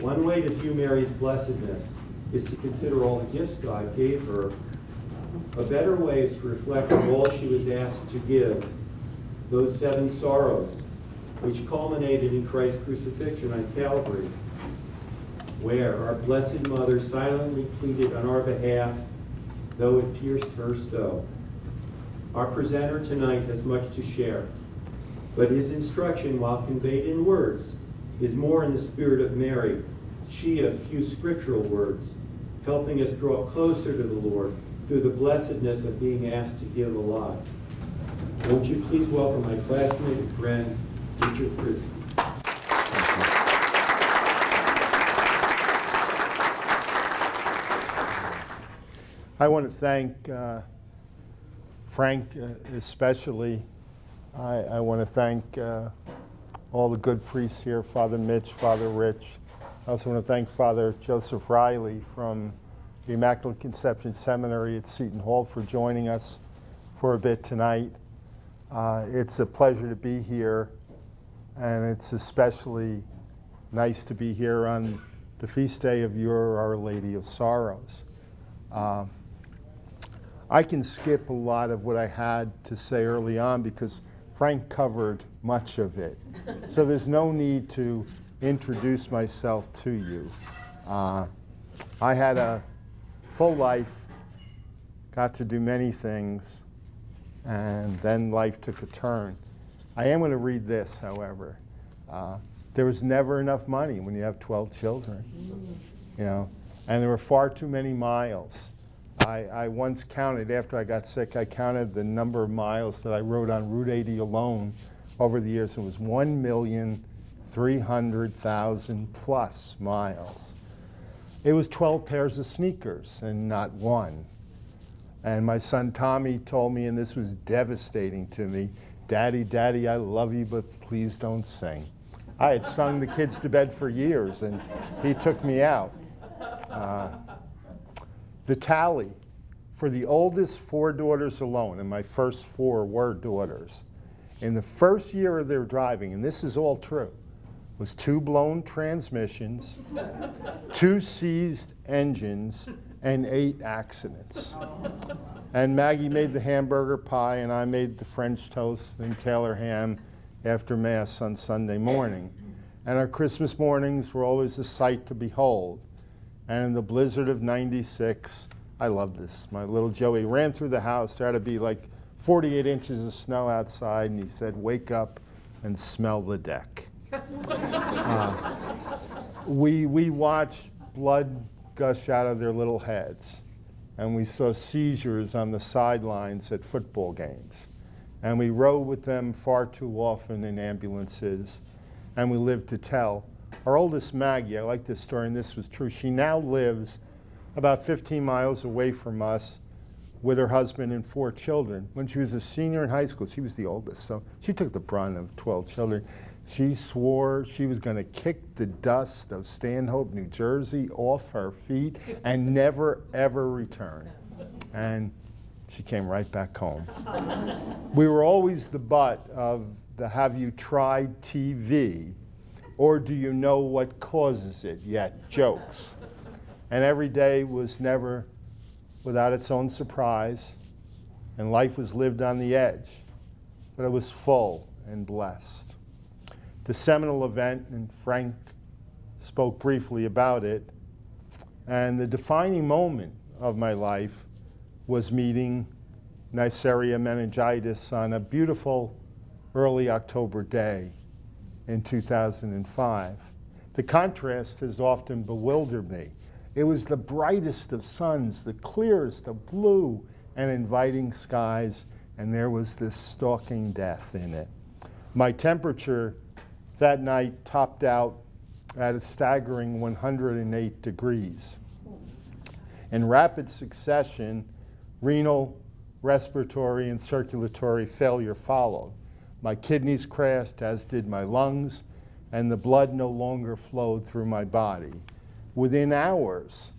One way to view Mary's blessedness is to consider all the gifts God gave her. A better way is to reflect on all she was asked to give, those 7 sorrows, which culminated in Christ's crucifixion on Calvary, where our Blessed Mother silently pleaded on our behalf, though it pierced her so. Our presenter tonight has much to share, but his instruction, while conveyed in words, is more in the spirit of Mary, she of few scriptural words, helping us draw closer to the Lord through the blessedness of being asked to give a lot. Won't you please welcome my classmate and friend, teacher Fritzky. I want to thank Frank especially. I want to thank all the good priests here, Father Mitch, Father Rich. I also want to thank Father Joseph Riley from the Immaculate Conception Seminary at Seton Hall for joining us for a bit tonight. It's a pleasure to be here, and it's especially nice to be here on the feast day of your Our Lady of Sorrows. I can skip a lot of what I had to say early on because Frank covered much of it. So there's no need to introduce myself to you. I had a full life, got to do many things, and then life took a turn. I am going to read this, however. There was never enough money when you have 12 children, you know, and there were far too many miles. I once counted, after I got sick, I counted the number of miles that I rode on Route 80 alone over the years. It was 1,300,000 plus miles. It was 12 pairs of sneakers and not one. And my son Tommy told me, and this was devastating to me, "Daddy, Daddy, I love you, but please don't sing." I had sung the kids to bed for years, and he took me out. The tally for the oldest 4 daughters alone, and my first 4 were daughters, in the first year of their driving, and this is all true, was 2 blown transmissions, 2 seized engines, and 8 accidents. And Maggie made the hamburger pie, and I made the French toast and Taylor ham after Mass on Sunday morning. And our Christmas mornings were always a sight to behold. And in the blizzard of '96, I love this. My little Joey ran through the house. There had to be like 48 inches of snow outside, and he said, "Wake up and smell the deck." We watched blood gush out of their little heads, and we saw seizures on the sidelines at football games. And we rode with them far too often in ambulances, and we lived to tell. Our oldest Maggie, I like this story, and this was true. She now lives about 15 miles away from us with her husband and 4 children. When she was a senior in high school, she was the oldest, so she took the brunt of 12 children. She swore she was going to kick the dust of Stanhope, New Jersey off her feet and never, ever return. And she came right back home. We were always the butt of the "Have you tried TV?" or "Do you know what causes it yet?" jokes. And every day was never without its own surprise, and life was lived on the edge, but it was full and blessed. The seminal event, and Frank spoke briefly about it, and the defining moment of my life was meeting Neisseria meningitis on a beautiful early October day in 2005. The contrast has often bewildered me. It was the brightest of suns, the clearest of blue and inviting skies, and there was this stalking death in it. My temperature that night topped out at a staggering 108 degrees. In rapid succession, renal, respiratory, and circulatory failure followed. My kidneys crashed, as did my lungs, and the blood no longer flowed through my body. Within hours,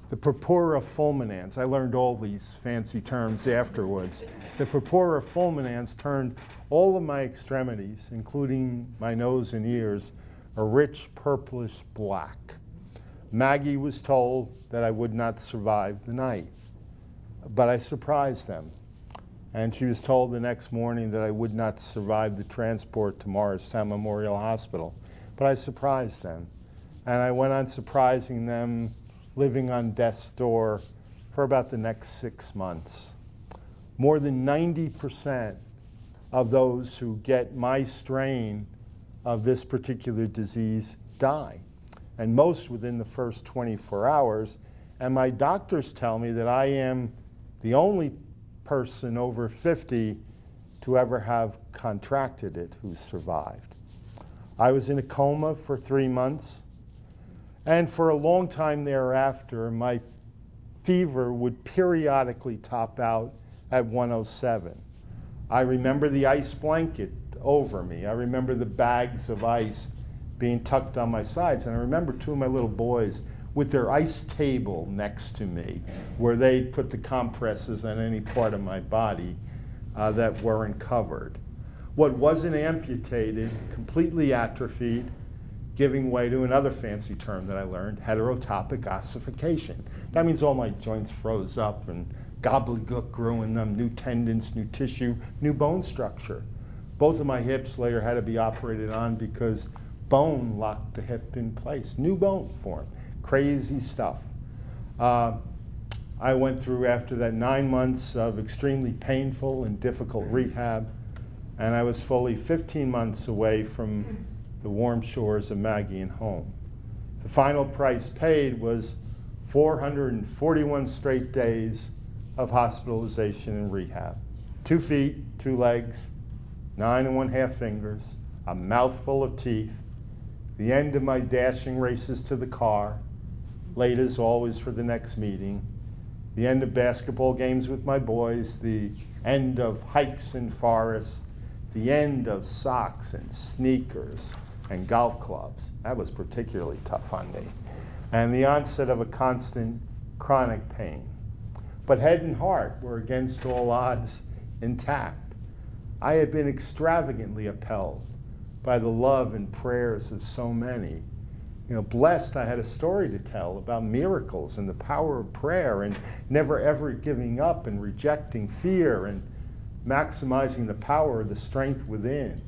the purpura fulminans, I learned all these fancy terms afterwards. The purpura fulminans turned all of my extremities, including my nose and ears, a rich purplish black. Maggie was told that I would not survive the night, but I surprised them. And she was told the next morning that I would not survive the transport to Morristown Memorial Hospital, but I surprised them. And I went on surprising them, living on death's door for about the next 6 months. More than 90% of those who get my strain of this particular disease die, and most within the first 24 hours. And my doctors tell me that I am the only person over 50 to ever have contracted it who survived. I was in a coma for 3 months, and for a long time thereafter, my fever would periodically top out at 107. I remember the ice blanket over me. I remember the bags of ice being tucked on my sides. And I remember 2 of my little boys with their ice table next to me, where they'd put the compresses on any part of my body that weren't covered. What wasn't amputated, completely atrophied, giving way to another fancy term that I learned, heterotopic ossification. That means all my joints froze up and gobbledygook grew in them, new tendons, new tissue, new bone structure. Both of my hips later had to be operated on because bone locked the hip in place. New bone formed. Crazy stuff. I went through, after that, 9 months of extremely painful and difficult rehab, and I was fully 15 months away from the warm shores of Maggie and home. The final price paid was 441 straight days of hospitalization and rehab. 2 feet, 2 legs, 9 1/2 fingers, a mouthful of teeth, the end of my dashing races to the car, late as always for the next meeting, the end of basketball games with my boys, the end of hikes in forests, the end of socks and sneakers and golf clubs. That was particularly tough on me. And the onset of a constant chronic pain. But head and heart were against all odds intact. I had been extravagantly upheld by the love and prayers of so many. Blessed I had a story to tell about miracles and the power of prayer and never ever giving up and rejecting fear and maximizing the power of the strength within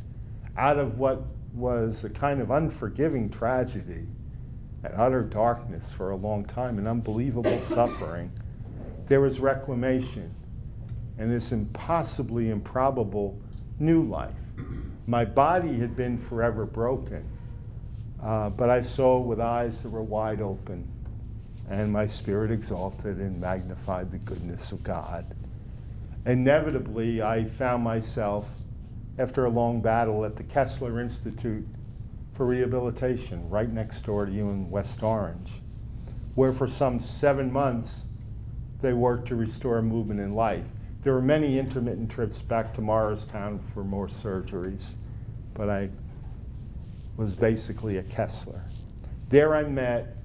out of what was a kind of unforgiving tragedy and utter darkness for a long time and unbelievable suffering. There was reclamation and this impossibly improbable new life. My body had been forever broken, but I saw with eyes that were wide open, and my spirit exalted and magnified the goodness of God. Inevitably, I found myself, after a long battle, at the Kessler Institute for Rehabilitation, right next door to you in West Orange, where for some 7 months, they worked to restore movement and life. There were many intermittent trips back to Morristown for more surgeries, but I was basically a Kessler. There I met,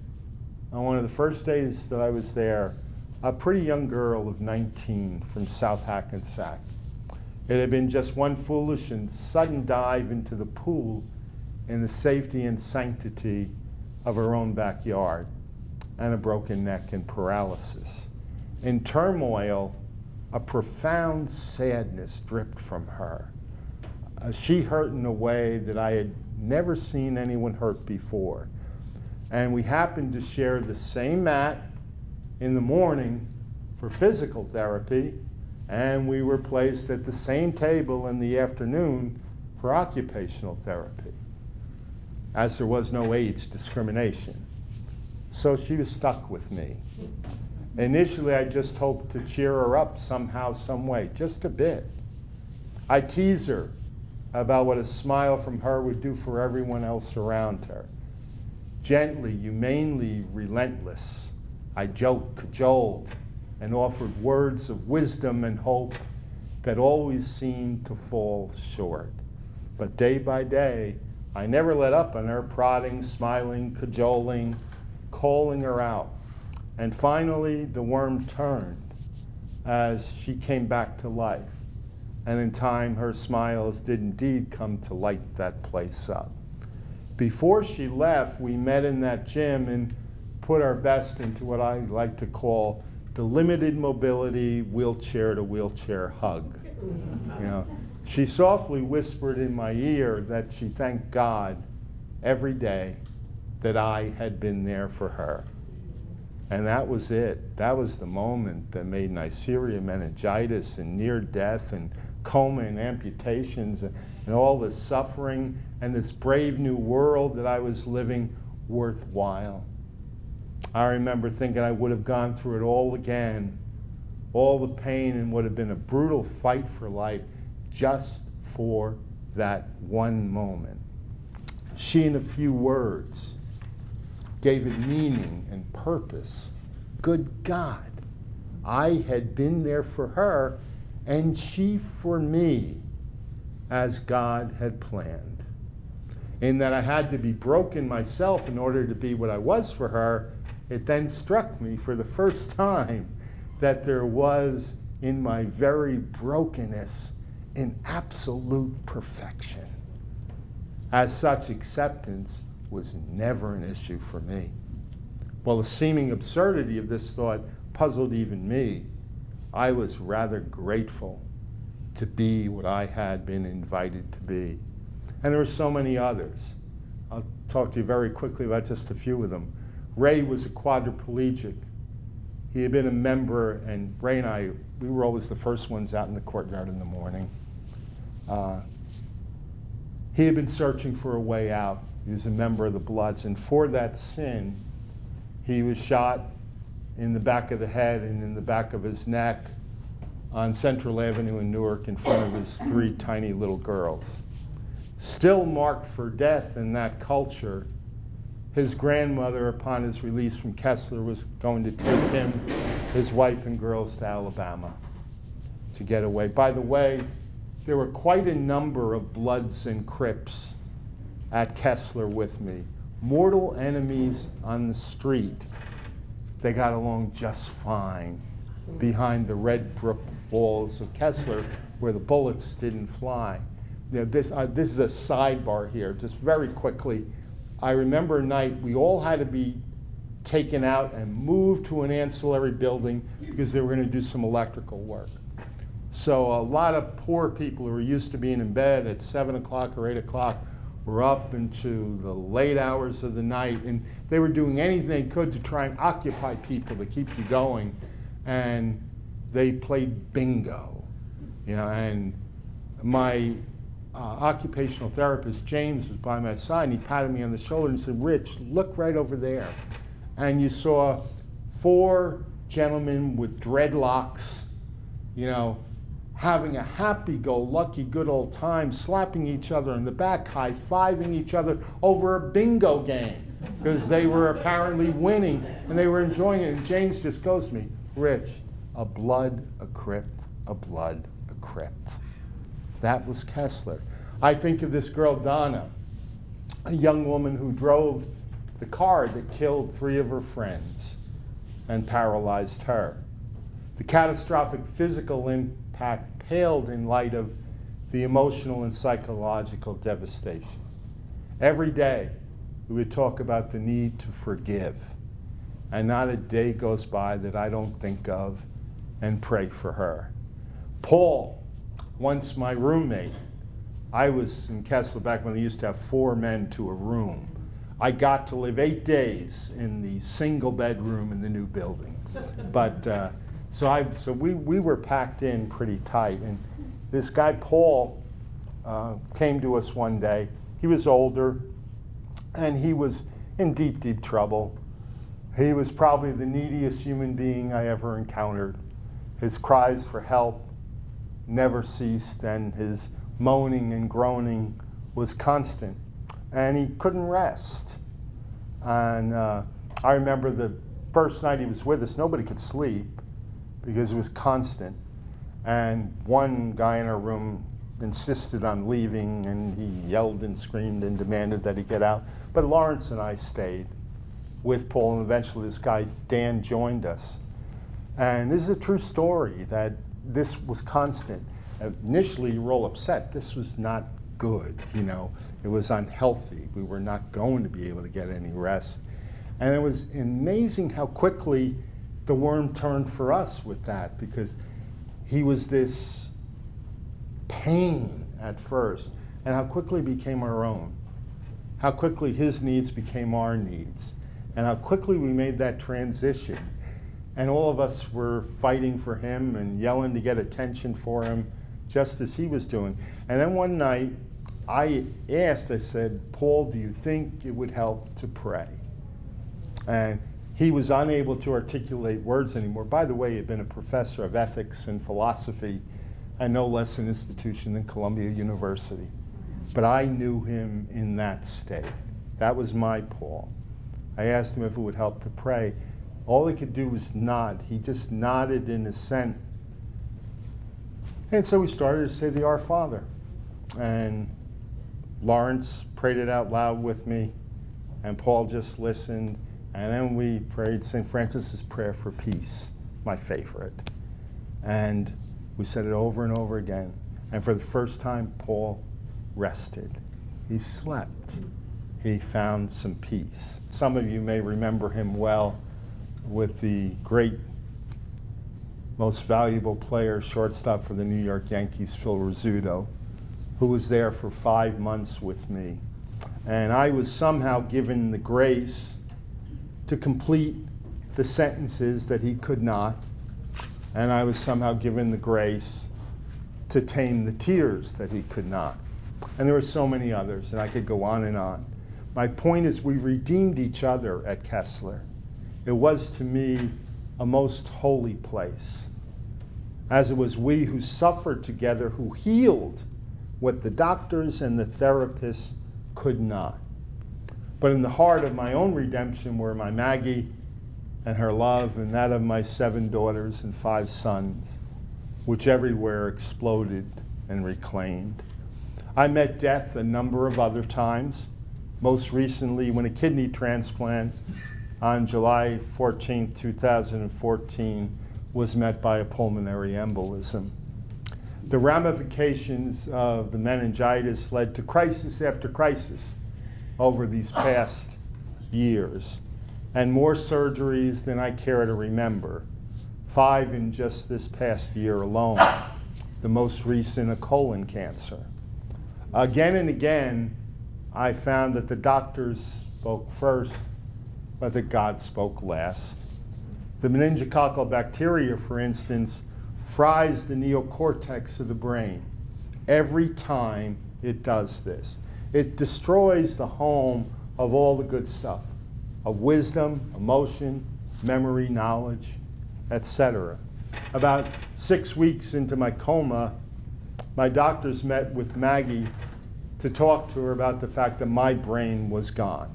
on one of the first days that I was there, a pretty young girl of 19 from South Hackensack. It had been just one foolish and sudden dive into the pool in the safety and sanctity of her own backyard, and a broken neck and paralysis. In turmoil, a profound sadness dripped from her. She hurt in a way that I had never seen anyone hurt before. And we happened to share the same mat in the morning for physical therapy, and we were placed at the same table in the afternoon for occupational therapy, as there was no age discrimination. So she was stuck with me. Initially, I just hoped to cheer her up somehow, some way, just a bit. I tease her about what a smile from her would do for everyone else around her. Gently, humanely relentless, I joked, cajoled, and offered words of wisdom and hope that always seemed to fall short. But day by day, I never let up on her, prodding, smiling, cajoling, calling her out. And finally, the worm turned as she came back to life. And in time, her smiles did indeed come to light that place up. Before she left, we met in that gym and put our best into what I like to call the limited mobility wheelchair to wheelchair hug. You know, she softly whispered in my ear that she thanked God every day that I had been there for her. And that was it. That was the moment that made Neisseria meningitis and near death and coma and amputations and all the suffering and this brave new world that I was living worthwhile. I remember thinking I would have gone through it all again, all the pain, and would have been a brutal fight for life just for that one moment. She, in a few words, gave it meaning and purpose. Good God, I had been there for her, and she for me, as God had planned. In that I had to be broken myself in order to be what I was for her, it then struck me for the first time that there was in my very brokenness an absolute perfection. As such, acceptance was never an issue for me. While the seeming absurdity of this thought puzzled even me, I was rather grateful to be what I had been invited to be. And there were so many others. I'll talk to you very quickly about just a few of them. Ray was a quadriplegic. He had been a member, and Ray and I, we were always the first ones out in the courtyard in the morning. He had been searching for a way out. He was a member of the Bloods, and for that sin, he was shot in the back of the head and in the back of his neck on Central Avenue in Newark in front of his 3 tiny little girls. Still marked for death in that culture, his grandmother, upon his release from Kessler, was going to take him, his wife and girls to Alabama to get away. By the way, there were quite a number of Bloods and Crips at Kessler with me. Mortal enemies on the street. They got along just fine behind the red brick walls of Kessler where the bullets didn't fly. Now, this is a sidebar here, just very quickly. I remember a night we all had to be taken out and moved to an ancillary building because they were going to do some electrical work. So a lot of poor people who were used to being in bed at 7 o'clock or 8 o'clock were up into the late hours of the night, and they were doing anything they could to try and occupy people to keep you going. And they played bingo, you know, and my occupational therapist, James, was by my side, and he patted me on the shoulder and said, "Rich, look right over there." And you saw 4 gentlemen with dreadlocks, you know, having a happy-go-lucky good old time, slapping each other in the back, high-fiving each other over a bingo game because they were apparently winning and they were enjoying it. And James just goes to me, "Rich, a blood, a crypt, a blood, a crypt." That was Kessler. I think of this girl, Donna, a young woman who drove the car that killed 3 of her friends and paralyzed her. The catastrophic physical impact paled in light of the emotional and psychological devastation. Every day, we would talk about the need to forgive, and not a day goes by that I don't think of and pray for her. Paul, once my roommate, I was in Kessler back when they used to have 4 men to a room. I got to live 8 days in the single bedroom in the new building. But so we were packed in pretty tight. And this guy, Paul, came to us one day. He was older, and he was in deep, deep trouble. He was probably the neediest human being I ever encountered. His cries for help never ceased, and his moaning and groaning was constant, and he couldn't rest. And I remember the first night he was with us, nobody could sleep because it was constant, and one guy in our room insisted on leaving, and he yelled and screamed and demanded that he get out. But Lawrence and I stayed with Paul, and eventually this guy, Dan, joined us. And this is a true story, that this was constant. Initially, you were all upset. This was not good, It was unhealthy. We were not going to be able to get any rest. And it was amazing how quickly the worm turned for us with that, because he was this pain at first, and how quickly it became our own. How quickly his needs became our needs, and how quickly we made that transition. And all of us were fighting for him and yelling to get attention for him, just as he was doing. And then one night, I said, Paul, do you think it would help to pray? And he was unable to articulate words anymore. By the way, he had been a professor of ethics and philosophy at no less an institution than Columbia University. But I knew him in that state. That was my Paul. I asked him if it would help to pray. All he could do was nod. He just nodded in assent. And so we started to say the Our Father. And Lawrence prayed it out loud with me, and Paul just listened. And then we prayed St. Francis's Prayer for Peace, my favorite. And we said it over and over again. And for the first time, Paul rested. He slept. He found some peace. Some of you may remember him well with the great, most valuable player, shortstop for the New York Yankees, Phil Rizzuto, who was there for 5 months with me. And I was somehow given the grace to complete the sentences that he could not. And I was somehow given the grace to tame the tears that he could not. And there were so many others, and I could go on and on. My point is, we redeemed each other at Kessler. It was, to me, a most holy place, as it was we who suffered together, who healed what the doctors and the therapists could not. But in the heart of my own redemption were my Maggie and her love, and that of my 7 daughters and 5 sons, which everywhere exploded and reclaimed. I met death a number of other times, most recently when a kidney transplant on July 14, 2014, was met by a pulmonary embolism. The ramifications of the meningitis led to crisis after crisis over these past years, and more surgeries than I care to remember. 5 in just this past year alone, the most recent a colon cancer. Again and again, I found that the doctors spoke first, but that God spoke last. The meningococcal bacteria, for instance, fries the neocortex of the brain. Every time it does this, it destroys the home of all the good stuff, of wisdom, emotion, memory, knowledge, etc. About 6 weeks into my coma, my doctors met with Maggie to talk to her about the fact that my brain was gone.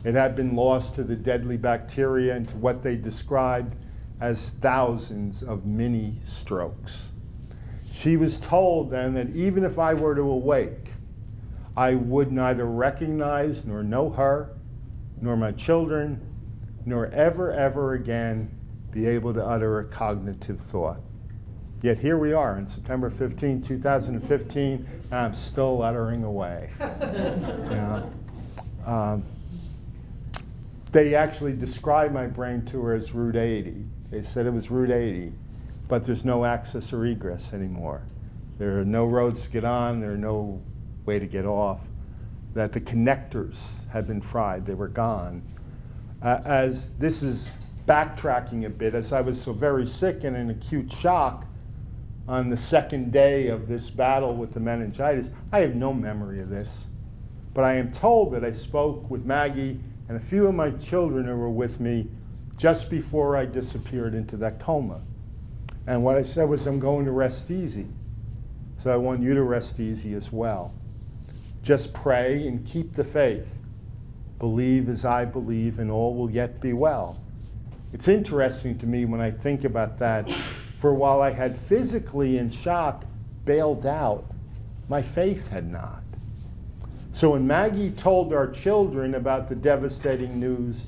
It had been lost to the deadly bacteria and to what they described as thousands of mini strokes. She was told then that even if I were to awake, I would neither recognize nor know her, nor my children, nor ever again be able to utter a cognitive thought. Yet here we are on September 15, 2015, and I'm still uttering away. They actually described my brain to her as Route 80. They said it was Route 80, but there's no access or egress anymore. There are no roads to get on, there are no way to get off. That the connectors had been fried, they were gone. As this is backtracking a bit, as I was so very sick and in acute shock on the second day of this battle with the meningitis, I have no memory of this. But I am told that I spoke with Maggie and a few of my children who were with me just before I disappeared into that coma. And what I said was, I'm going to rest easy. So I want you to rest easy as well. Just pray and keep the faith. Believe as I believe, and all will yet be well. It's interesting to me when I think about that, for while I had physically in shock bailed out, my faith had not. So when Maggie told our children about the devastating news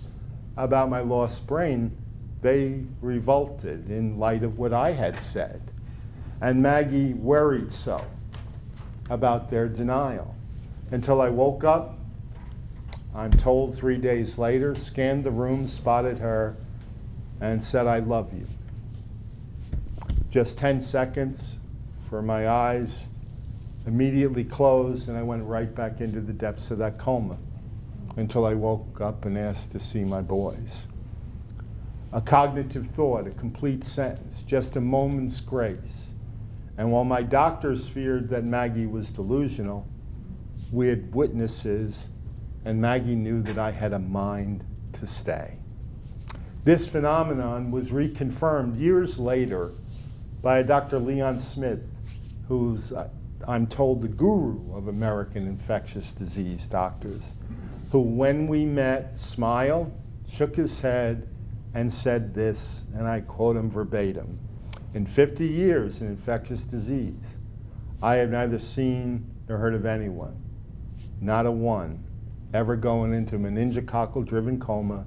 about my lost brain, they revolted in light of what I had said. And Maggie worried so. about their denial. Until I woke up, I'm told 3 days later, scanned the room, spotted her, and said, "I love you." Just 10 seconds for my eyes immediately closed, and I went right back into the depths of that coma until I woke up and asked to see my boys. A cognitive thought, a complete sentence, just a moment's grace. And while my doctors feared that Maggie was delusional, we had witnesses, and Maggie knew that I had a mind to stay. This phenomenon was reconfirmed years later by Dr. Leon Smith, who's, I'm told, the guru of American infectious disease doctors, who, when we met, smiled, shook his head, and said this, and I quote him verbatim: "In 50 years in infectious disease, I have neither seen nor heard of anyone, not a one, ever going into a meningococcal-driven coma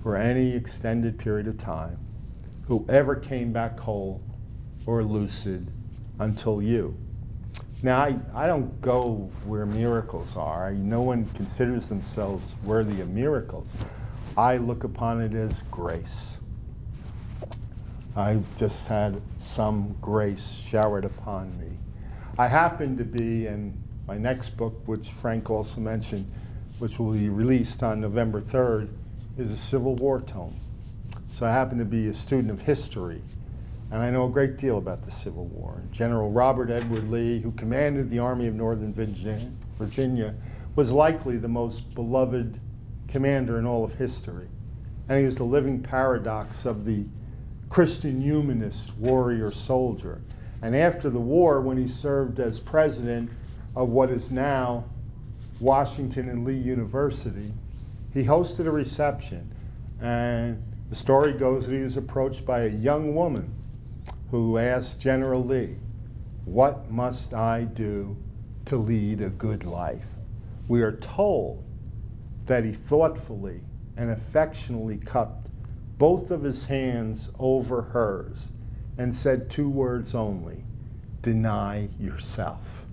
for any extended period of time, who ever came back whole or lucid until you." Now, I don't go where miracles are. No one considers themselves worthy of miracles. I look upon it as grace. I've just had some grace showered upon me. I happen to be, in my next book, which Frank also mentioned, which will be released on November 3rd, is a Civil War tome. So I happen to be a student of history, and I know a great deal about the Civil War. General Robert Edward Lee, who commanded the Army of Northern Virginia, was likely the most beloved commander in all of history. And he was the living paradox of the Christian humanist warrior soldier. And after the war, when he served as president of what is now Washington and Lee University, he hosted a reception. And the story goes that he was approached by a young woman who asked General Lee, "What must I do to lead a good life?" We are told that he thoughtfully and affectionately cupped both of his hands over hers and said 2 words only: "Deny yourself."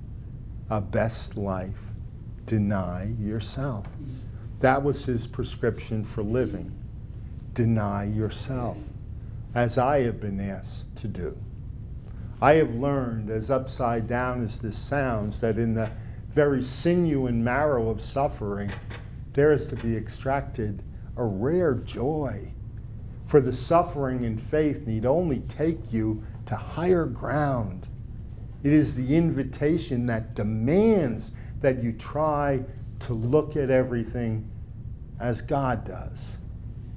A best life, deny yourself. That was his prescription for living. Deny yourself, as I have been asked to do. I have learned, as upside down as this sounds, that in the very sinew and marrow of suffering, there is to be extracted a rare joy. For the suffering and faith need only take you to higher ground. It is the invitation that demands that you try to look at everything as God does.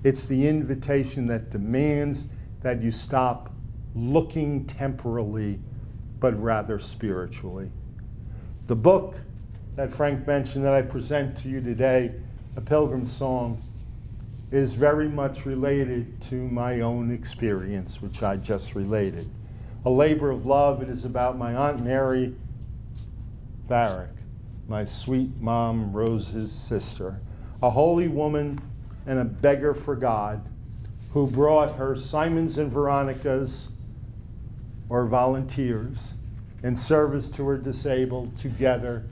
It's the invitation that demands that you stop looking temporally, but rather spiritually. The book that Frank mentioned that I present to you today, A Pilgrim's Song, is very much related to my own experience, which I just related. A Labor of Love, it is about my Aunt Mary Varick, my sweet mom Rose's sister, a holy woman and a beggar for God, who brought her Simons and Veronicas, or volunteers, in service to her disabled together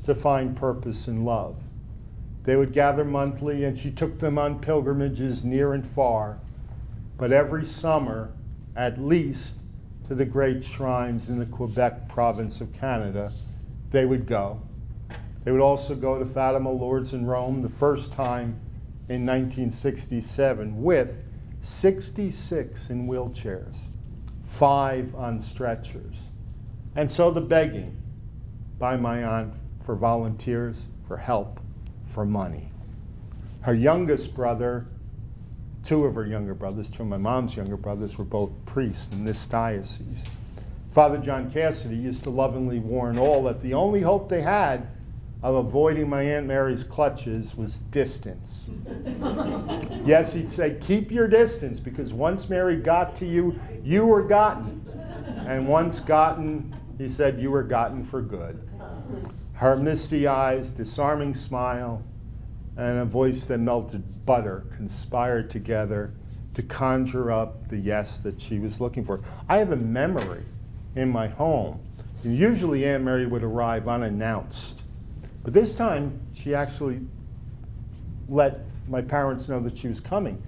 to find purpose in love. They would gather monthly, and she took them on pilgrimages near and far, but every summer, at least to the great shrines in the Quebec province of Canada, they would go. They would also go to Fatima Lourdes in Rome the first time in 1967 with 66 in wheelchairs, 5 on stretchers. And so the begging by my aunt for volunteers, for help, for money. Her youngest brother, 2 of her younger brothers, 2 of my mom's younger brothers, were both priests in this diocese. Father John Cassidy used to lovingly warn all that the only hope they had of avoiding my Aunt Mary's clutches was distance. Yes, he'd say, keep your distance, because once Mary got to you, you were gotten. And once gotten, he said, you were gotten for good. Her misty eyes, disarming smile, and a voice that melted butter conspired together to conjure up the yes that she was looking for. I have a memory in my home Usually Aunt Mary would arrive unannounced. But this time, she actually let my parents know that she was coming.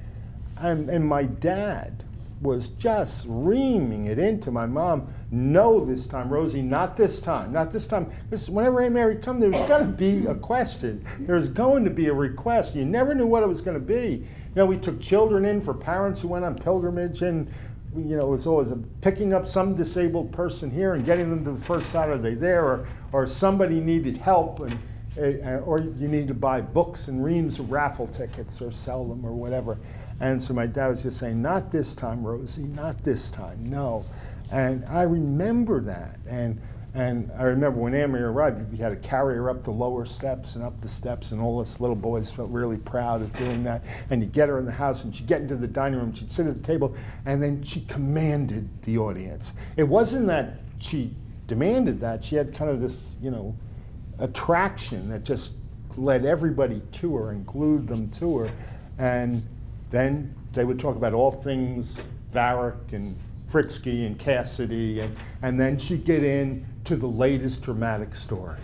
And my dad was just reaming it into my mom, no this time, Rosie, not this time, not this time. Because whenever Aunt Mary comes, there's going to be a question. There's going to be a request. You never knew what it was going to be. You know, we took children in for parents who went on pilgrimage, and you know, it was always picking up some disabled person here and getting them to the first Saturday there, or somebody needed help, or you need to buy books and reams of raffle tickets or sell them or whatever. And so my dad was just saying, not this time, Rosie, not this time, no. And I remember that. And I remember when Aunt Mary arrived, we had to carry her up the lower steps and up the steps, and all us little boys felt really proud of doing that. And you get her in the house, and she'd get into the dining room, she'd sit at the table, and then she commanded the audience. It wasn't that she demanded that. She had kind of this, you know, attraction that just led everybody to her and glued them to her. And then they would talk about all things Varick and Fritzky and Cassidy, and then she'd get in to the latest dramatic story.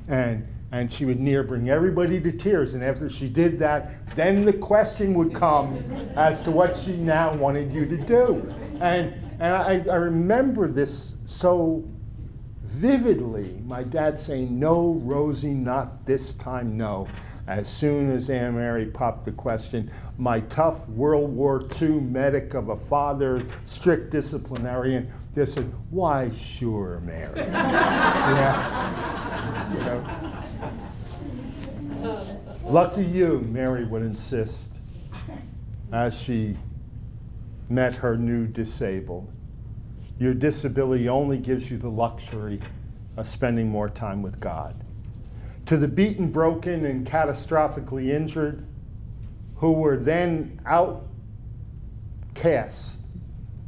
And she would near bring everybody to tears, and after she did that, then the question would come as to what she now wanted you to do. And I remember this so vividly, my dad saying, no, Rosie, not this time, no. As soon as Aunt Mary popped the question, my tough World War II medic of a father, strict disciplinarian, just said, why, sure, Mary. Yeah. You know. Lucky you, Mary would insist, as she met her new disabled. Your disability only gives you the luxury of spending more time with God. To the beaten, broken, and catastrophically injured, who were then outcasts,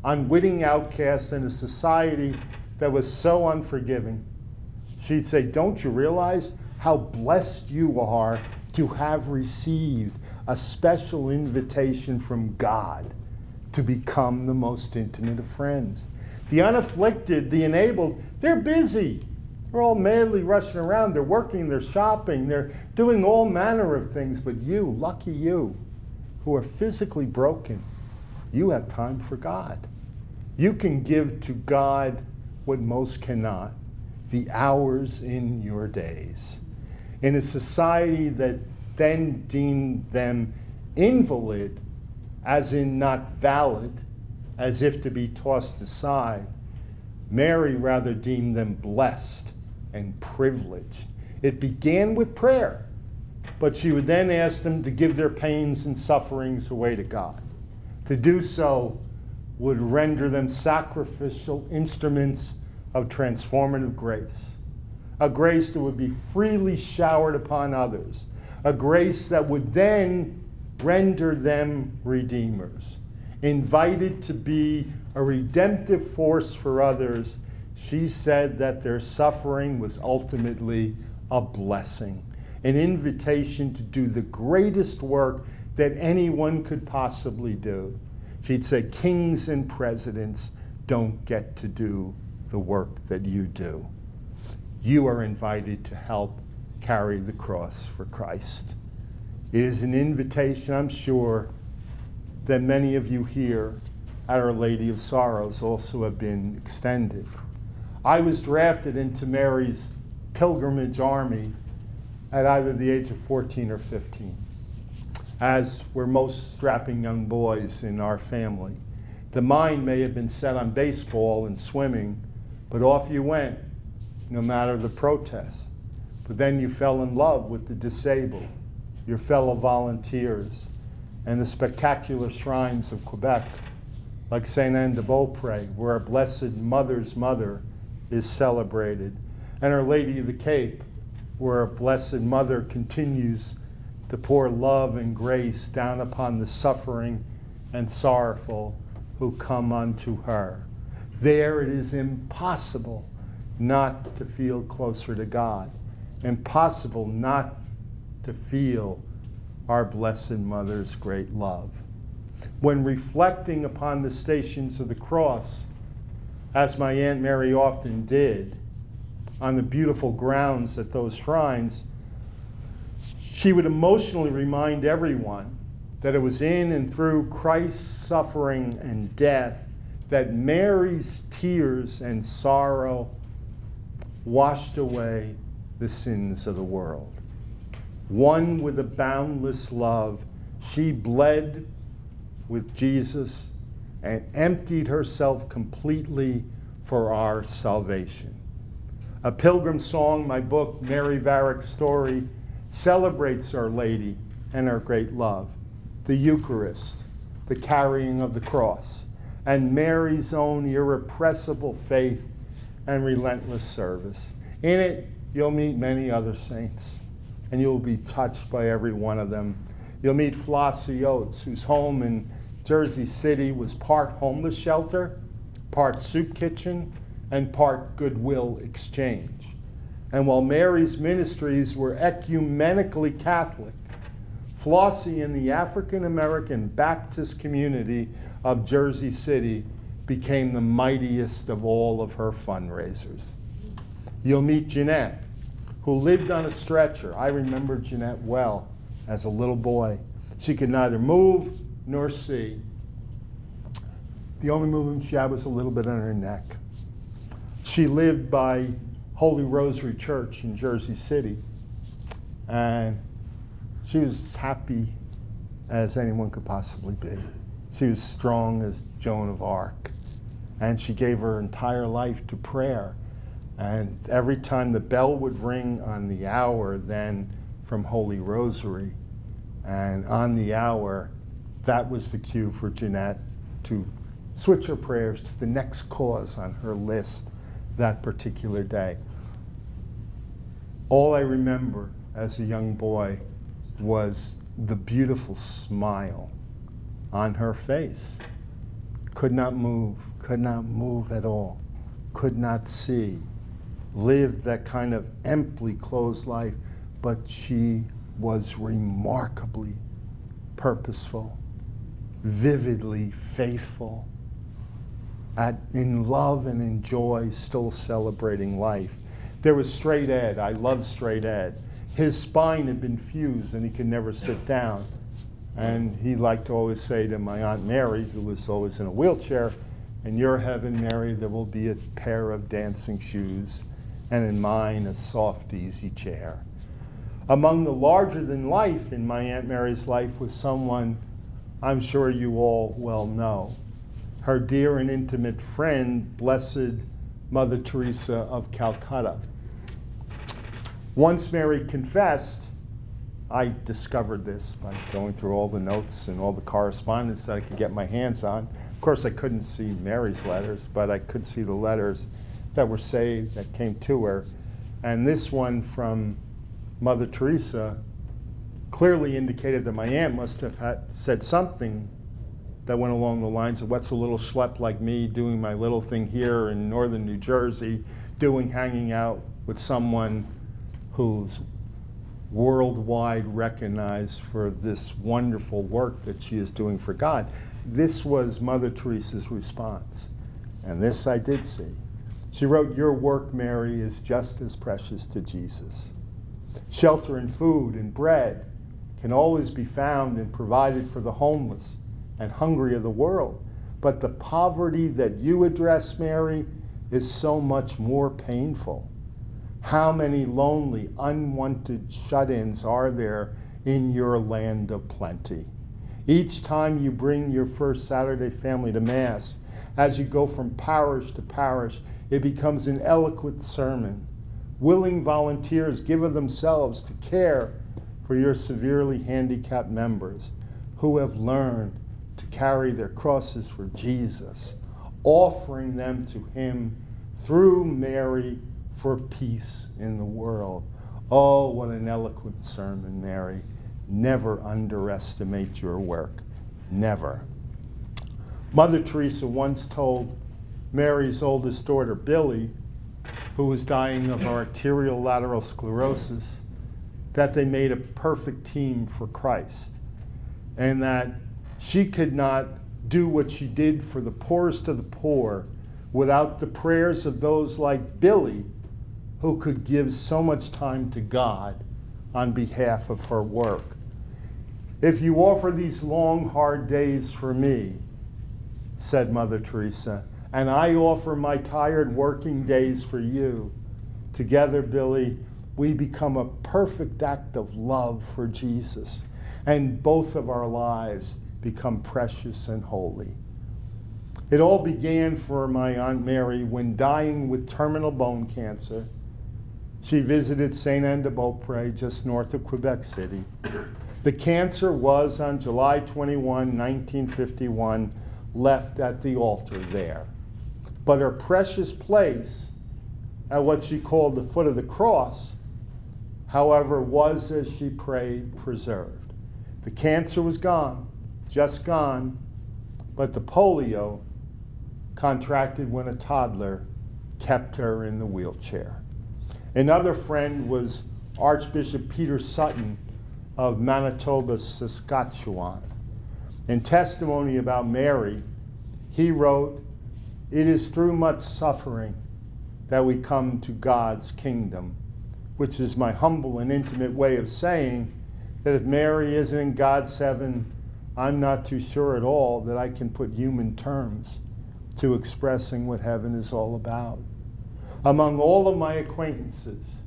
unwitting outcasts in a society that was so unforgiving, she'd say, don't you realize how blessed you are to have received a special invitation from God to become the most intimate of friends? The unafflicted, the enabled, they're busy. They're all madly rushing around. They're working, they're shopping, they're doing all manner of things. But you, lucky you, who are physically broken, you have time for God. You can give to God what most cannot, the hours in your days. In a society that then deemed them invalid, as in not valid, as if to be tossed aside, Mary rather deemed them blessed and privileged. It began with prayer, but she would then ask them to give their pains and sufferings away to God. To do so would render them sacrificial instruments of transformative grace, a grace that would be freely showered upon others, a grace that would then render them redeemers. Invited to be a redemptive force for others, she said that their suffering was ultimately a blessing, an invitation to do the greatest work that anyone could possibly do. She'd say, kings and presidents don't get to do the work that you do. You are invited to help carry the cross for Christ. It is an invitation, I'm sure, that many of you here at Our Lady of Sorrows also have been extended. I was drafted into Mary's pilgrimage army at either the age of 14 or 15, as were most strapping young boys in our family. The mind may have been set on baseball and swimming, but off you went, no matter the protest. But then you fell in love with the disabled, your fellow volunteers, and the spectacular shrines of Quebec, like Saint Anne de Beaupré, where our Blessed Mother's mother is celebrated, and Our Lady of the Cape, where our Blessed Mother continues to pour love and grace down upon the suffering and sorrowful who come unto her. There it is impossible not to feel closer to God, impossible not to feel our Blessed Mother's great love. When reflecting upon the Stations of the Cross, as my Aunt Mary often did, on the beautiful grounds at those shrines, she would emotionally remind everyone that it was in and through Christ's suffering and death that Mary's tears and sorrow washed away the sins of the world. One with a boundless love, she bled with Jesus and emptied herself completely for our salvation. A Pilgrim Song, my book, Mary Varick's Story, celebrates Our Lady and her great love, the Eucharist, the carrying of the cross, and Mary's own irrepressible faith and relentless service. In it, you'll meet many other saints, and you'll be touched by every one of them. You'll meet Flossie Oates, whose home in Jersey City was part homeless shelter, part soup kitchen, and part Goodwill Exchange. And while Mary's ministries were ecumenically Catholic, Flossie in the African American Baptist community of Jersey City became the mightiest of all of her fundraisers. You'll meet Jeanette, who lived on a stretcher. I remember Jeanette well as a little boy. She could neither move nor see. The only movement she had was a little bit on her neck. She lived by Holy Rosary Church in Jersey City, and she was as happy as anyone could possibly be. She was strong as Joan of Arc, and she gave her entire life to prayer. And every time the bell would ring on the hour then from Holy Rosary, and on the hour, that was the cue for Jeanette to switch her prayers to the next cause on her list that particular day. All I remember as a young boy was the beautiful smile on her face. Could not move at all, could not see, lived that kind of empty, closed life, but she was remarkably purposeful, vividly faithful, in love and in joy, still celebrating life. There was Straight Ed. I love Straight Ed. His spine had been fused and he could never sit down. And he liked to always say to my Aunt Mary, who was always in a wheelchair, "In your heaven, Mary, there will be a pair of dancing shoes, and in mine, a soft, easy chair." Among the larger than life in my Aunt Mary's life was someone I'm sure you all well know. Her dear and intimate friend, Blessed Mother Teresa of Calcutta. Once Mary confessed, I discovered this by going through all the notes and all the correspondence that I could get my hands on. Of course, I couldn't see Mary's letters, but I could see the letters that were saved, that came to her. And this one from Mother Teresa clearly indicated that my aunt must have said something that went along the lines of, "What's a little schlep like me doing my little thing here in northern New Jersey, hanging out with someone who's worldwide recognized for this wonderful work that she is doing for God." This was Mother Teresa's response, and this I did see. She wrote, "Your work, Mary, is just as precious to Jesus. Shelter and food and bread can always be found and provided for the homeless and hungry of the world. But the poverty that you address, Mary, is so much more painful. How many lonely, unwanted shut-ins are there in your land of plenty? Each time you bring your First Saturday family to Mass, as you go from parish to parish, it becomes an eloquent sermon. Willing volunteers give of themselves to care for your severely handicapped members who have learned to carry their crosses for Jesus, offering them to Him through Mary for peace in the world." Oh, what an eloquent sermon, Mary. Never underestimate your work. Never. Mother Teresa once told Mary's oldest daughter, Billy, who was dying of arterial lateral sclerosis, that they made a perfect team for Christ, and that she could not do what she did for the poorest of the poor without the prayers of those like Billy, who could give so much time to God on behalf of her work. If you offer these long, hard days for me, said Mother Teresa, and I offer my tired working days for you, together, Billy, we become a perfect act of love for Jesus, and both of our lives become precious and holy. It all began for my Aunt Mary when, dying with terminal bone cancer, she visited Saint-Anne-de-Beaupré, just north of Quebec City. The cancer was, on July 21, 1951, left at the altar there. But her precious place at what she called the foot of the cross, however, was, as she prayed, preserved. The cancer was gone, just gone, but the polio, contracted when a toddler, kept her in the wheelchair. Another friend was Archbishop Peter Sutton of Manitoba, Saskatchewan. In testimony about Mary, he wrote, "It is through much suffering that we come to God's kingdom," which is my humble and intimate way of saying that if Mary isn't in God's heaven, I'm not too sure at all that I can put human terms to expressing what heaven is all about. Among all of my acquaintances,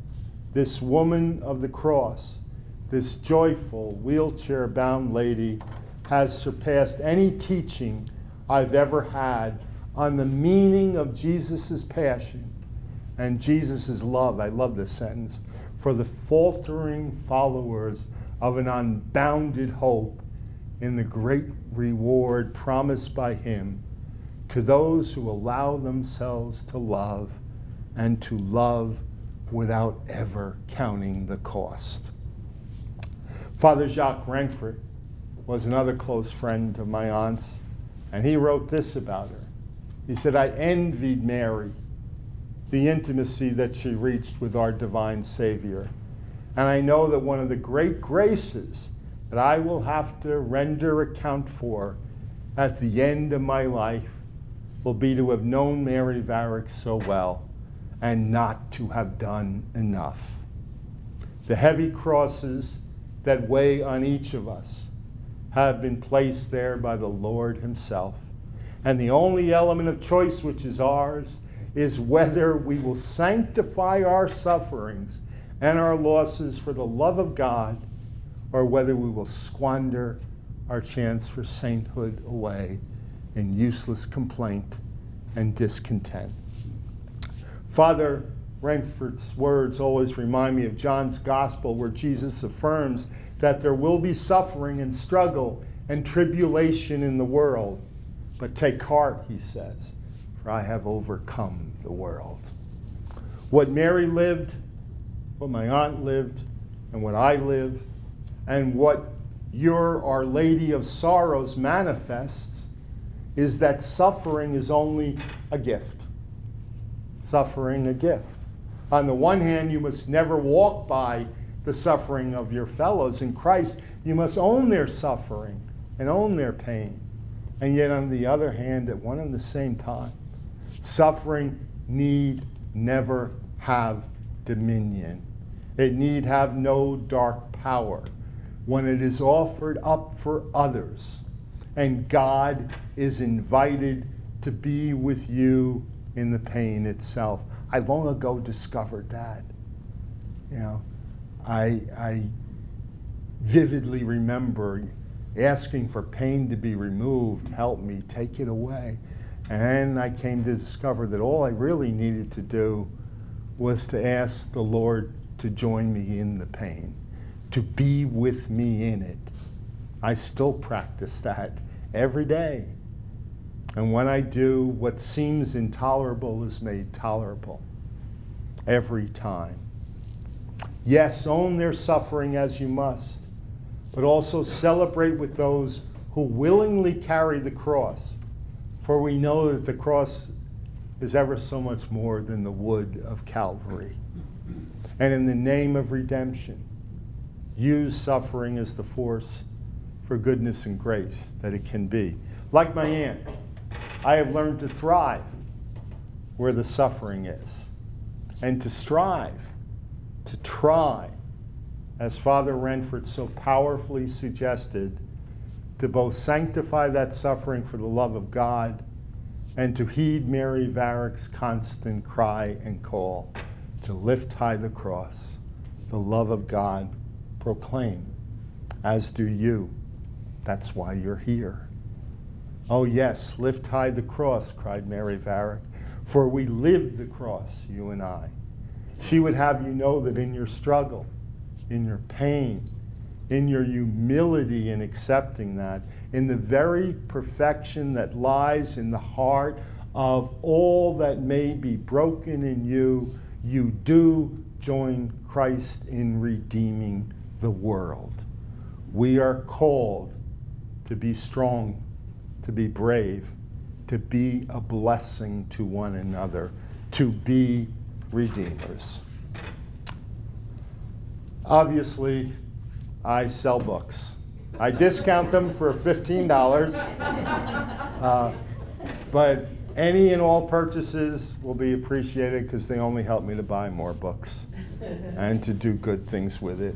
this woman of the cross, this joyful, wheelchair-bound lady, has surpassed any teaching I've ever had on the meaning of Jesus' passion and Jesus' love, I love this sentence, for the faltering followers of an unbounded hope in the great reward promised by him to those who allow themselves to love and to love without ever counting the cost. Father Jacques Renfort was another close friend of my aunt's, and he wrote this about her. He said, "I envied Mary the intimacy that she reached with our divine Savior, and I know that one of the great graces that I will have to render account for at the end of my life will be to have known Mary Varick so well and not to have done enough." The heavy crosses that weigh on each of us have been placed there by the Lord himself. And the only element of choice which is ours is whether we will sanctify our sufferings and our losses for the love of God, or whether we will squander our chance for sainthood away in useless complaint and discontent. Father Renfort's words always remind me of John's Gospel, where Jesus affirms that there will be suffering and struggle and tribulation in the world. But take heart, he says, for I have overcome the world. What Mary lived, what my aunt lived, and what I live, and what your Our Lady of Sorrows manifests, is that suffering is only a gift. Suffering, a gift. On the one hand, you must never walk by the suffering of your fellows in Christ. You must own their suffering and own their pain. And yet, on the other hand, at one and the same time, suffering need never have dominion. It need have no dark power when it is offered up for others, and God is invited to be with you in the pain itself. I long ago discovered that. I vividly remember asking for pain to be removed. Help me, take it away. And I came to discover that all I really needed to do was to ask the Lord to join me in the pain, to be with me in it. I still practice that every day. And when I do, what seems intolerable is made tolerable every time. Yes, own their suffering as you must, but also celebrate with those who willingly carry the cross, for we know that the cross is ever so much more than the wood of Calvary. And in the name of redemption, use suffering as the force for goodness and grace that it can be. Like my aunt, I have learned to thrive where the suffering is. and to strive, to try, as Father Renford so powerfully suggested, to both sanctify that suffering for the love of God and to heed Mary Varick's constant cry and call to lift high the cross, the love of God proclaim, as do you. That's why you're here. Oh yes, lift high the cross, cried Mary Varick, for we lived the cross, you and I. She would have you know that in your struggle, in your pain, in your humility in accepting that, in the very perfection that lies in the heart of all that may be broken in you, you do join Christ in redeeming the world. We are called to be strong, to be brave, to be a blessing to one another, to be redeemers. Obviously, I sell books. I discount them for $15, but any and all purchases will be appreciated because they only help me to buy more books and to do good things with it.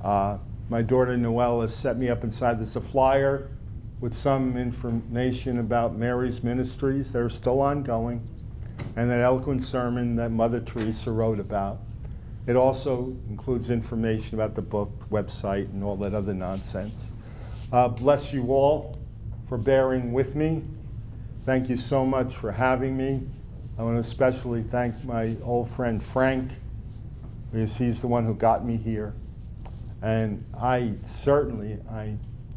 My daughter Noelle has set me up inside this a flyer with some information about Mary's ministries that are still ongoing and that eloquent sermon that Mother Teresa wrote about. It also includes information about the book, website, and all that other nonsense. Bless you all for bearing with me. Thank you so much for having me. I want to especially thank my old friend Frank, because he's the one who got me here. And I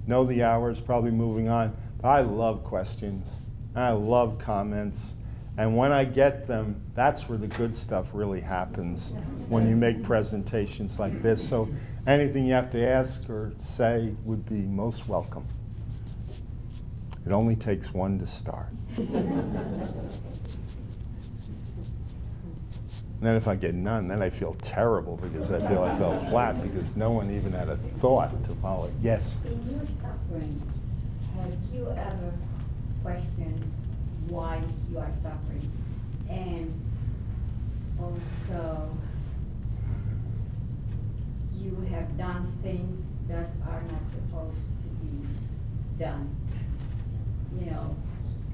know the hour is probably moving on, but I love questions. I love comments. And when I get them, that's where the good stuff really happens, when you make presentations like this. So anything you have to ask or say would be most welcome. It only takes one to start. And then if I get none, then I feel terrible because I feel I fell flat because no one even had a thought to follow. Yes? In your suffering, have you ever questioned why you are suffering? And also, you have done things that are not supposed to be done,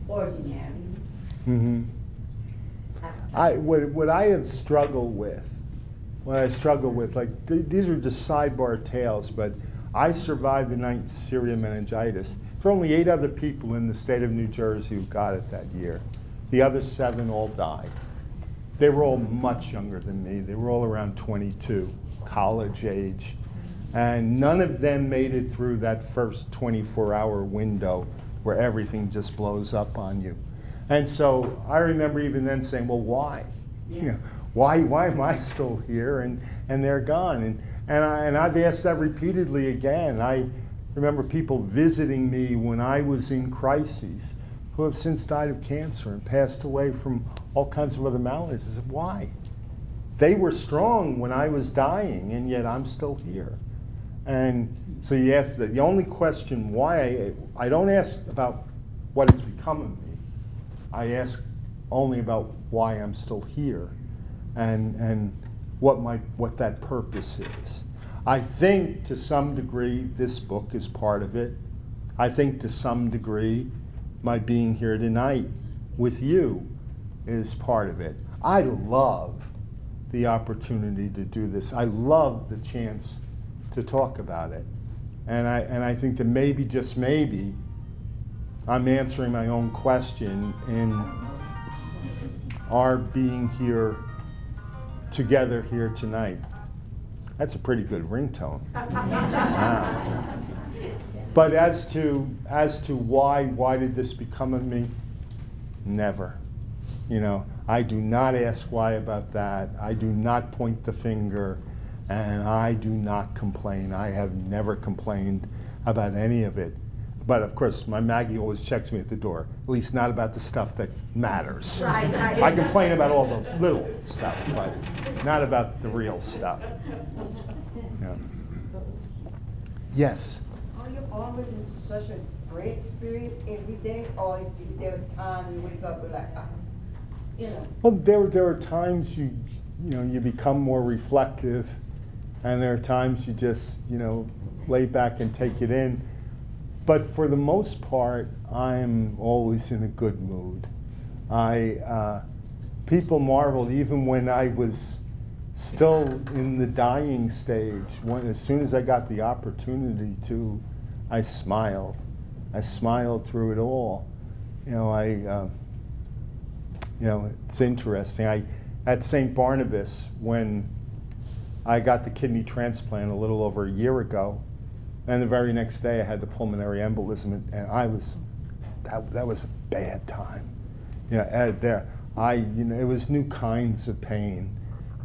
ordinary. Mm-hmm. What I have struggled with, these are just sidebar tales, but I survived the 9th Syrian meningitis. There were only 8 other people in the state of New Jersey who got it that year. The other 7 all died. They were all much younger than me. They were all around 22, college age. And none of them made it through that first 24-hour window where everything just blows up on you. And so I remember even then saying, well, why? Yeah. Why am I still here and they're gone? And I've asked that repeatedly again. I remember people visiting me when I was in crises who have since died of cancer and passed away from all kinds of other maladies. I said, why? They were strong when I was dying, and yet I'm still here. And so you ask that. The only question why, I don't ask about what has become of me. I ask only about why I'm still here and what that purpose is. I think to some degree this book is part of it. I think to some degree my being here tonight with you is part of it. I love the opportunity to do this. I love the chance to talk about it. And I think that maybe, just maybe, I'm answering my own question in our being here together here tonight. That's a pretty good ringtone. Wow. But as to why did this become of me? Never. I do not ask why about that. I do not point the finger, and I do not complain. I have never complained about any of it. But of course, my Maggie always checks me at the door, at least not about the stuff that matters. Right. I complain about all the little stuff, but not about the real stuff. Yeah. Yes? Are you always in such a great spirit every day, or is there a time you wake up with like, Well, there are times you you become more reflective, and there are times you just, lay back and take it in. But for the most part, I'm always in a good mood. People marveled even when I was still in the dying stage. As soon as I got the opportunity to, I smiled. I smiled through it all. It's interesting. At St. Barnabas, when I got the kidney transplant a little over a year ago, and the very next day I had the pulmonary embolism, and that was a bad time. It was new kinds of pain,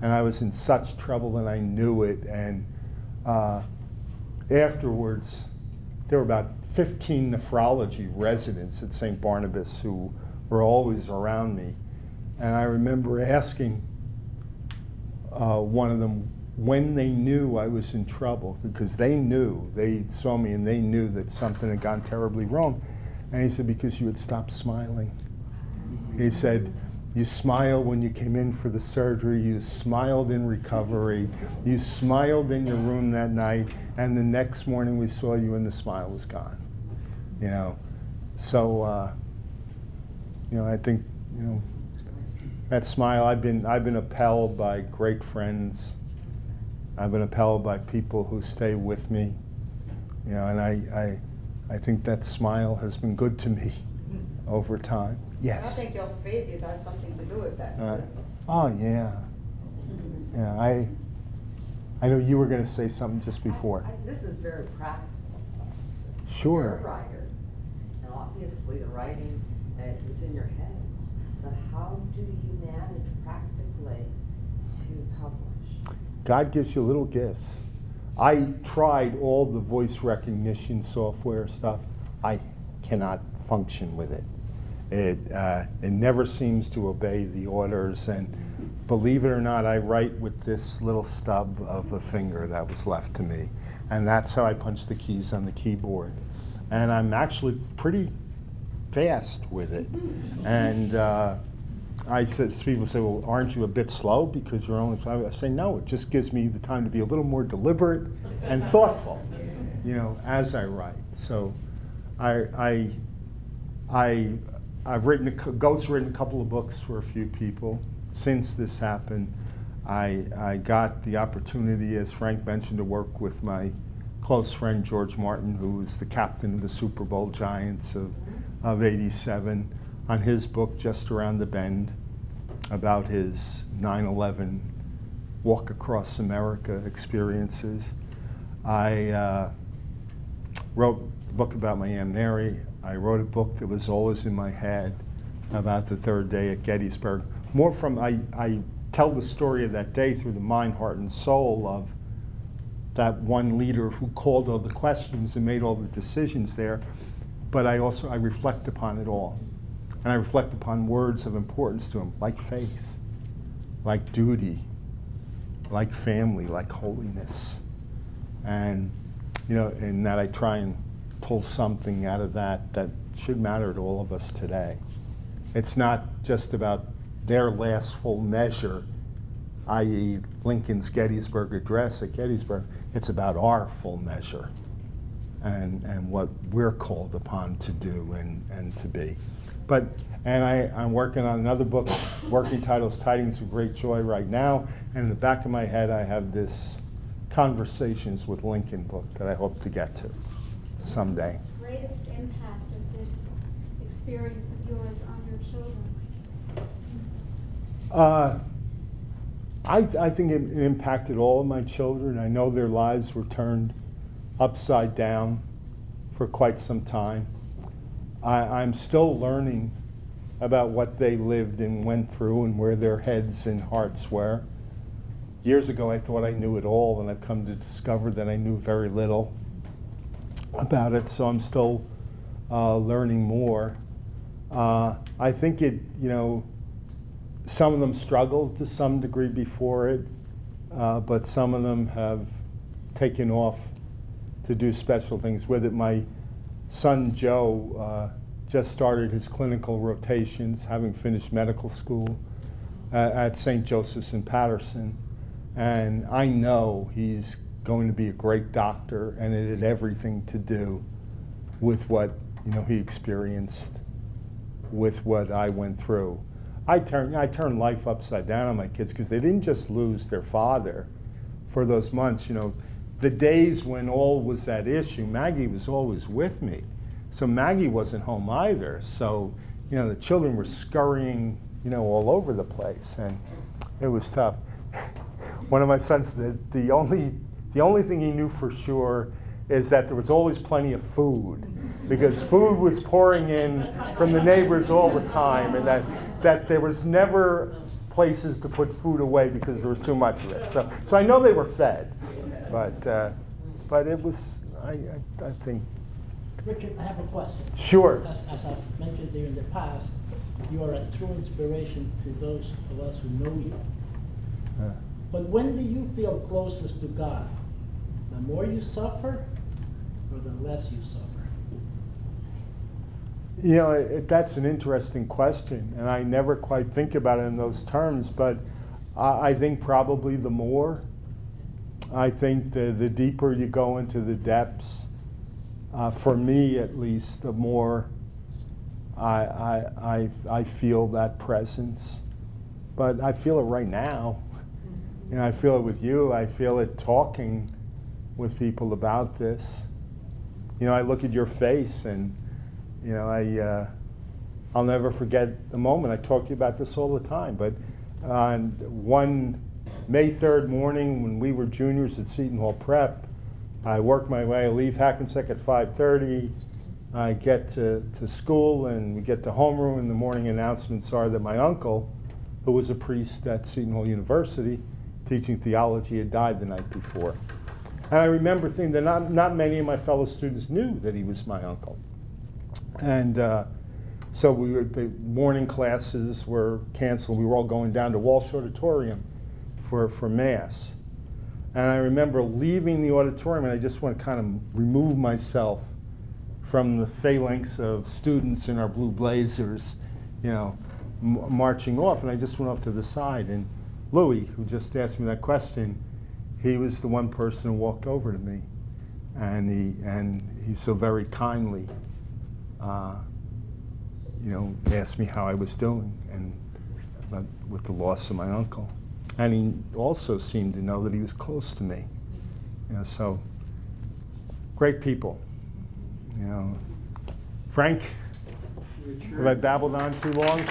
and I was in such trouble, and I knew it. And afterwards, there were about 15 nephrology residents at St. Barnabas who were always around me, and I remember asking one of them when they knew I was in trouble, because they saw me and they knew that something had gone terribly wrong. And he said, because you had stopped smiling. He said, you smiled when you came in for the surgery, you smiled in recovery, you smiled in your room that night, and the next morning we saw you and the smile was gone. So I think, that smile, I've been upheld by great friends. I've been upheld by people who stay with me, and I think that smile has been good to me over time. Yes. I think your faith has something to do with that. Oh yeah. Yeah, I know you were going to say something just before. This is very practical. Sure. You're a writer, and obviously the writing is in your head. But how do you manage practically to publish? God gives you little gifts. I tried all the voice recognition software stuff. I cannot function with it. It never seems to obey the orders, and believe it or not, I write with this little stub of a finger that was left to me, and that's how I punch the keys on the keyboard. And I'm actually pretty fast with it. And people say, well, aren't you a bit slow because you're only 5? I say, no, it just gives me the time to be a little more deliberate and thoughtful, as I write. So I've written a couple of books for a few people. Since this happened, I got the opportunity, as Frank mentioned, to work with my close friend George Martin, who was the captain of the Super Bowl Giants of '87, on his book Just Around the Bend, about his 9/11 walk across America experiences. I wrote a book about my Aunt Mary. I wrote a book that was always in my head about the third day at Gettysburg. I tell the story of that day through the mind, heart, and soul of that one leader who called all the questions and made all the decisions there. But I reflect upon it all. And I reflect upon words of importance to him, like faith, like duty, like family, like holiness. And, in that I try and pull something out of that should matter to all of us today. It's not just about their last full measure, i.e. Lincoln's Gettysburg Address at Gettysburg. It's about our full measure and what we're called upon to do and to be. I'm working on another book, working title is Tidings of Great Joy right now, and in the back of my head I have this Conversations with Lincoln book that I hope to get to someday. Greatest impact of this experience of yours on your children? I think it impacted all of my children. I know their lives were turned upside down for quite some time. I'm still learning about what they lived and went through and where their heads and hearts were. Years ago, I thought I knew it all, and I've come to discover that I knew very little about it, so I'm still learning more. I think some of them struggled to some degree before it, but some of them have taken off to do special things with it. My son Joe just started his clinical rotations, having finished medical school at St. Joseph's in Patterson. And I know he's going to be a great doctor, and it had everything to do with what he experienced, with what I went through. I turned life upside down on my kids because they didn't just lose their father for those months. The days when all was at issue, Maggie was always with me. So Maggie wasn't home either. So, the children were scurrying, all over the place, and it was tough. One of my sons, the only thing he knew for sure is that there was always plenty of food, because food was pouring in from the neighbors all the time, and that there was never places to put food away because there was too much of it. So I know they were fed, but it was, I think. Richard, I have a question. Sure. As I've mentioned to you in the past, you are a true inspiration to those of us who know you. But when do you feel closest to God? The more you suffer, or the less you suffer? That's an interesting question, and I never quite think about it in those terms, but I think probably the more. I think the deeper you go into the depths, for me at least, the more I feel that presence. But I feel it right now. I feel it with you. I feel it talking with people about this. I look at your face, and I'll never forget the moment. I talk to you about this all the time. But on one May 3rd morning, when we were juniors at Seton Hall Prep, I work my way. I leave Hackensack at 5:30. I get to school, and we get to homeroom, and the morning announcements are that my uncle, who was a priest at Seton Hall University, teaching theology, had died the night before. And I remember thinking that not many of my fellow students knew that he was my uncle. And so the morning classes were canceled. We were all going down to Walsh Auditorium for Mass. And I remember leaving the auditorium, and I just want to kind of remove myself from the phalanx of students in our blue blazers, marching off. And I just went off to the side. And Louis, who just asked me that question, he was the one person who walked over to me. And he so very kindly, asked me how I was doing, and with the loss of my uncle. And he also seemed to know that he was close to me. So great people. Frank, have I babbled on too long?